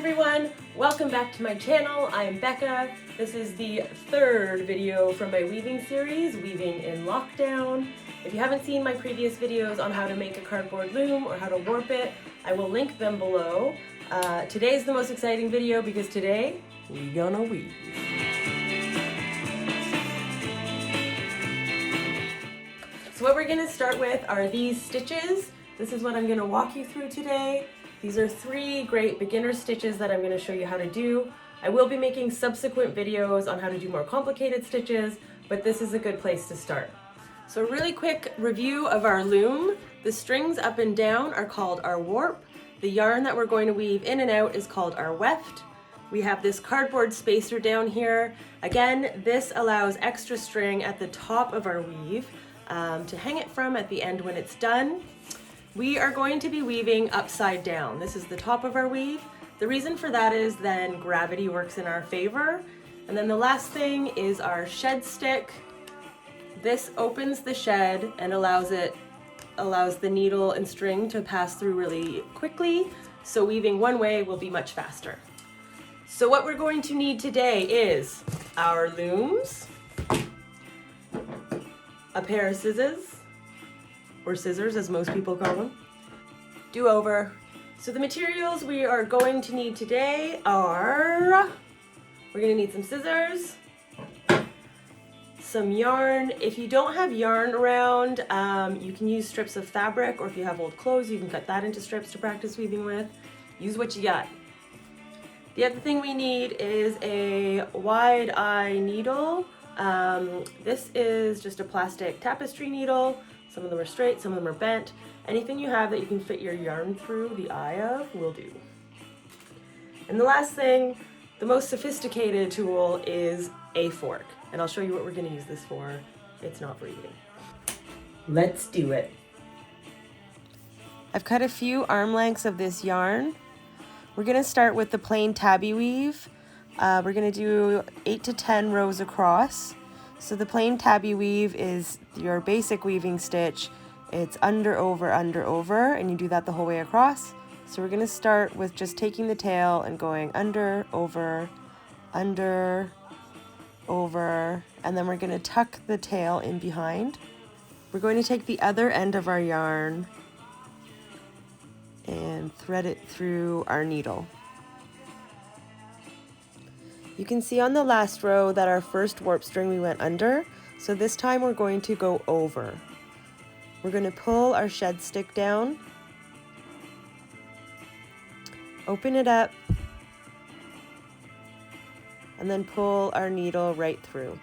everyone, welcome back to my channel. I am Becca. This is the third video from my weaving series, Weaving in Lockdown. If you haven't seen my previous videos on how to make a cardboard loom or how to warp it, I will link them below. Today's the most exciting video because today we're gonna weave. So what we're gonna start with are these stitches. This is what I'm gonna walk you through today. These are 3 great beginner stitches that I'm going to show you how to do. I will be making subsequent videos on how to do more complicated stitches, but this is a good place to start. So a really quick review of our loom. The strings up and down are called our warp. The yarn that we're going to weave in and out is called our weft. We have this cardboard spacer down here. Again, this allows extra string at the top of our weave to hang it from at the end when it's done. We are going to be weaving upside down. This is the top of our weave. The reason for that is then gravity works in our favor. And then the last thing is our shed stick. This opens the shed and allows the needle and string to pass through really quickly. So weaving one way will be much faster. So what we're going to need today is our looms, a pair of scissors, or scissors as most people call them, do-over. So the materials we are going to need today are, we're gonna need some scissors, some yarn. If you don't have yarn around, you can use strips of fabric, or if you have old clothes, you can cut that into strips to practice weaving with. Use what you got. The other thing we need is a wide eye needle. This is just a plastic tapestry needle. Some of them are straight, some of them are bent. Anything you have that you can fit your yarn through the eye of will do. And the last thing, the most sophisticated tool is a fork. And I'll show you what we're gonna use this for. It's not for eating. Let's do it. I've cut a few arm lengths of this yarn. We're gonna start with the plain tabby weave. We're gonna do 8 to 10 rows across. So the plain tabby weave is your basic weaving stitch. It's under, over, and you do that the whole way across. So we're gonna start with just taking the tail and going under, over, and then we're gonna tuck the tail in behind. We're going to take the other end of our yarn and thread it through our needle. You can see on the last row that our first warp string we went under, so this time we're going to go over. We're going to pull our shed stick down, open it up, and then pull our needle right through.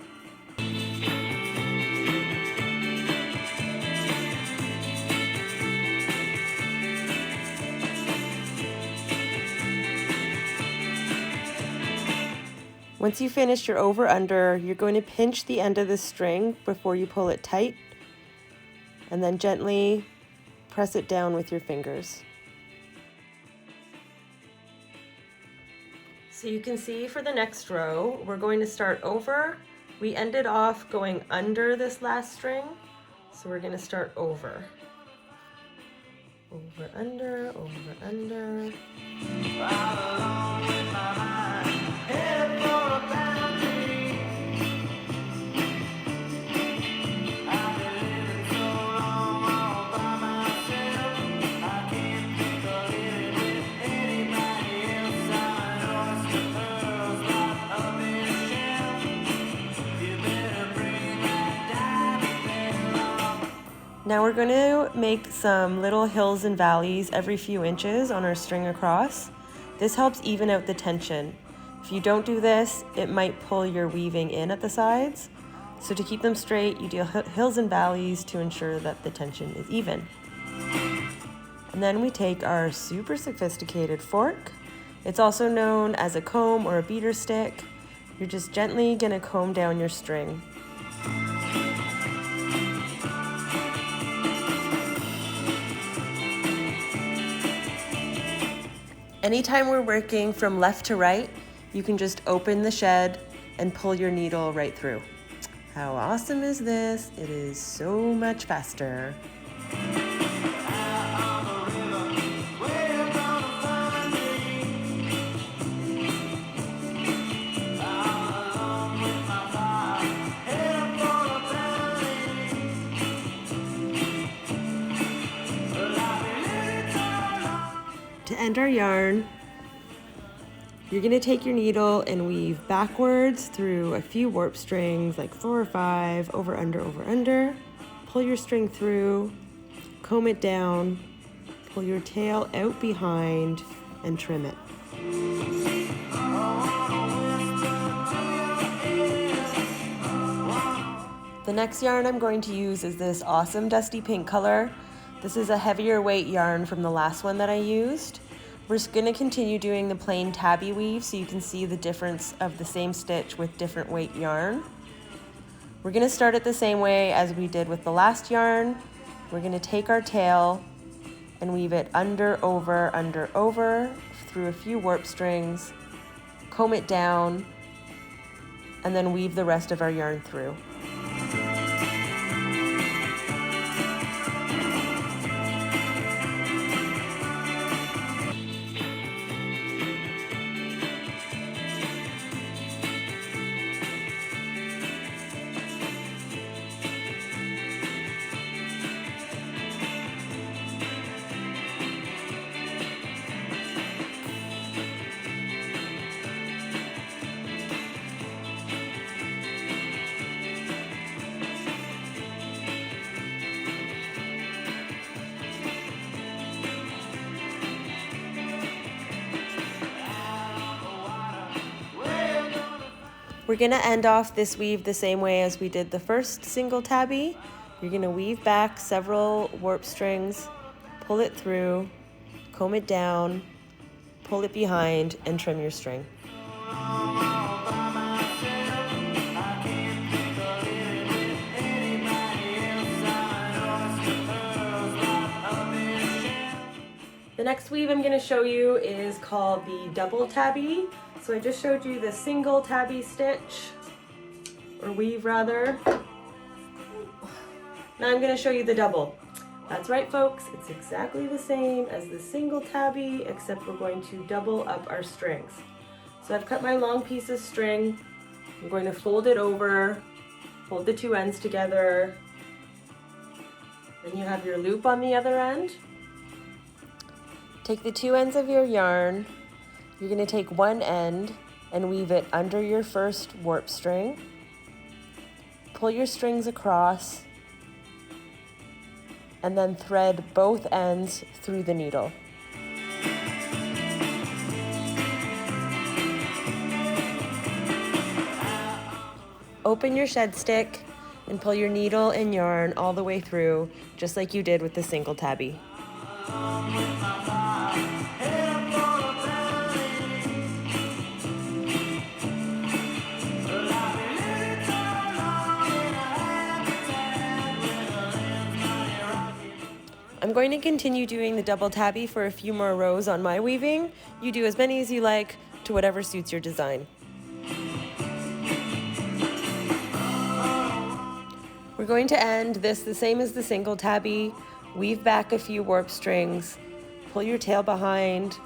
Once you finish your over-under, you're going to pinch the end of the string before you pull it tight, and then gently press it down with your fingers. So you can see for the next row, we're going to start over. We ended off going under this last string, so we're going to start over. Over, under, over, under. Now we're going to make some little hills and valleys every few inches on our string across. This helps even out the tension. If you don't do this, it might pull your weaving in at the sides. So to keep them straight, you do hills and valleys to ensure that the tension is even. And then we take our super sophisticated fork. It's also known as a comb or a beater stick. You're just gently going to comb down your string. Anytime we're working from left to right, you can just open the shed and pull your needle right through. How awesome is this? It is so much faster. end our yarn, you're gonna take your needle and weave backwards through a few warp strings, like 4 or 5, over, under. Pull your string through, comb it down, pull your tail out behind, and trim it. The next yarn I'm going to use is this awesome dusty pink color. This is a heavier weight yarn from the last one that I used. We're just going to continue doing the plain tabby weave so you can see the difference of the same stitch with different weight yarn. We're going to start it the same way as we did with the last yarn. We're going to take our tail and weave it under, over through a few warp strings, comb it down, and then weave the rest of our yarn through. We're gonna end off this weave the same way as we did the first single tabby. You're gonna weave back several warp strings, pull it through, comb it down, pull it behind, and trim your string. The next weave I'm going to show you is called the double tabby. So I just showed you the single tabby stitch, or weave rather. Now I'm going to show you the double. That's right, folks, it's exactly the same as the single tabby, except we're going to double up our strings. So I've cut my long piece of string. I'm going to fold it over, hold the two ends together. Then you have your loop on the other end. Take the two ends of your yarn. You're going to take one end and weave it under your first warp string. Pull your strings across and then thread both ends through the needle. Open your shed stick and pull your needle and yarn all the way through, just like you did with the single tabby. I'm going to continue doing the double tabby for a few more rows on my weaving. You do as many as you like to whatever suits your design. We're going to end this the same as the single tabby. Weave back a few warp strings, pull your tail behind,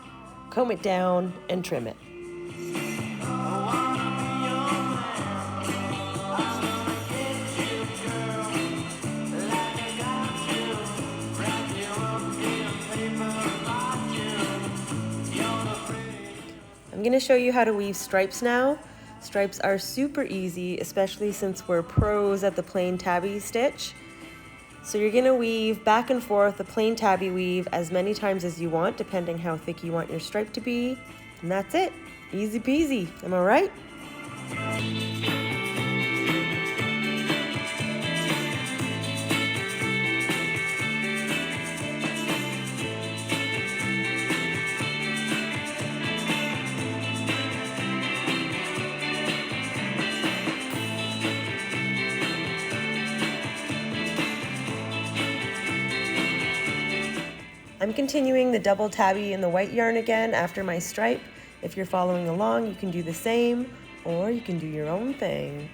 comb it down, and trim it. I'm going to show you how to weave stripes now. Stripes are super easy, especially since we're pros at the plain tabby stitch. So you're going to weave back and forth the plain tabby weave as many times as you want, depending how thick you want your stripe to be. And that's it. Easy peasy. Am I right? I'm continuing the double tabby in the white yarn again after my stripe. If you're following along, you can do the same, or you can do your own thing.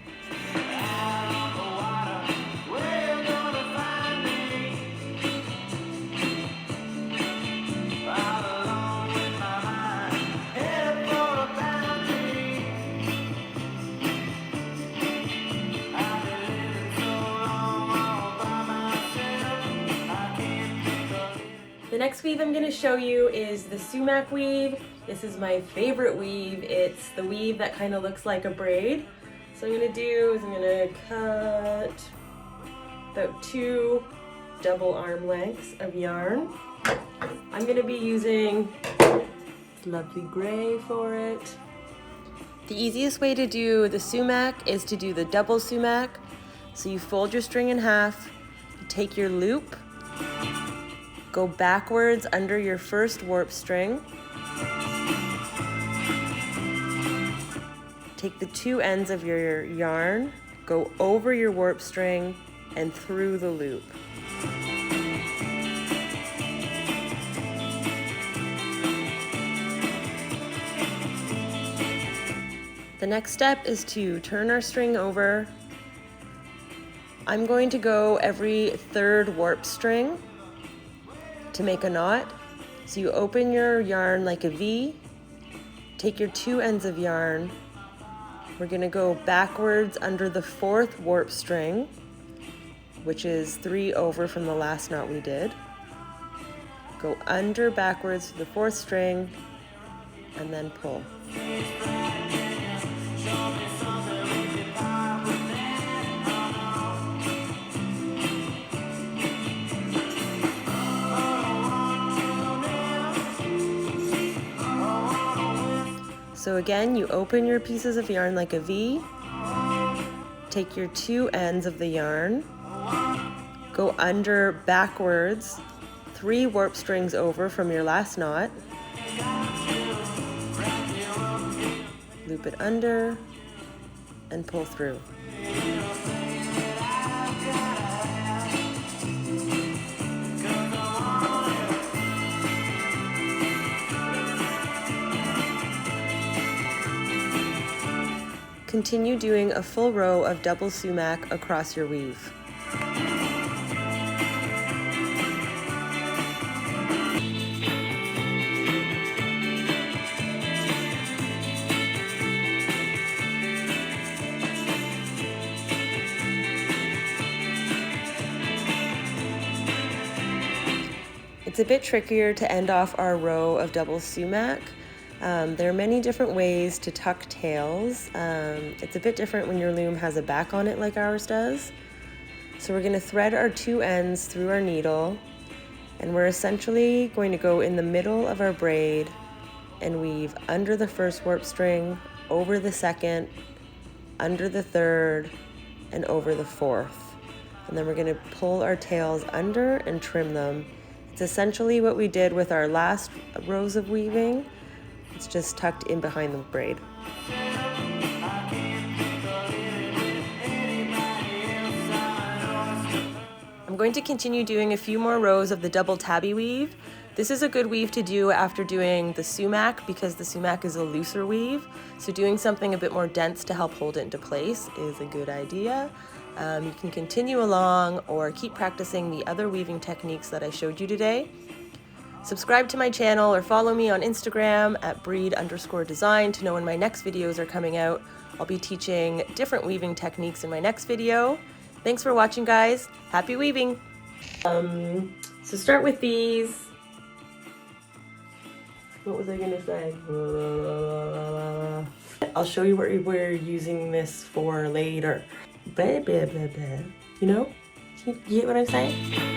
The The next weave I'm going to show you is the Sumac weave. This is my favorite weave. It's the weave that kind of looks like a braid. So what I'm going to do is I'm going to cut about 2 double arm lengths of yarn. I'm going to be using this lovely gray for it. The easiest way to do the sumac is to do the double sumac. So you fold your string in half, you take your loop, go backwards under your first warp string, take the 2 ends of your yarn, go over your warp string and through the loop. The next step is to turn our string over. I'm going to go every 3rd warp string to make a knot. So you open your yarn like a V, take your 2 ends of yarn. We're going to go backwards under the 4th warp string, which is 3 over from the last knot we did. Go under backwards to the 4th string and then pull. So again, you open your pieces of yarn like a V, take your 2 ends of the yarn, go under backwards, 3 warp strings over from your last knot, loop it under, and pull through. Continue doing a full row of double sumac across your weave. It's a bit trickier to end off our row of double sumac. There are many different ways to tuck tails. It's a bit different when your loom has a back on it like ours does. So we're going to thread our 2 ends through our needle, and we're essentially going to go in the middle of our braid and weave under the 1st warp string, over the 2nd, under the 3rd, and over the 4th. And then we're going to pull our tails under and trim them. It's essentially what we did with our last rows of weaving. It's just tucked in behind the braid. I'm going to continue doing a few more rows of the double tabby weave. This is a good weave to do after doing the sumac because the sumac is a looser weave. So doing something a bit more dense to help hold it into place is a good idea. You can continue along or keep practicing the other weaving techniques that I showed you today. Subscribe to my channel or follow me on Instagram at breed_design to know when my next videos are coming out. I'll be teaching different weaving techniques in my next video. Thanks for watching, guys. Happy weaving! So start with these. What was I gonna say? I'll show you what we're using this for later. Blah, blah, blah, blah. You know? You get what I'm saying?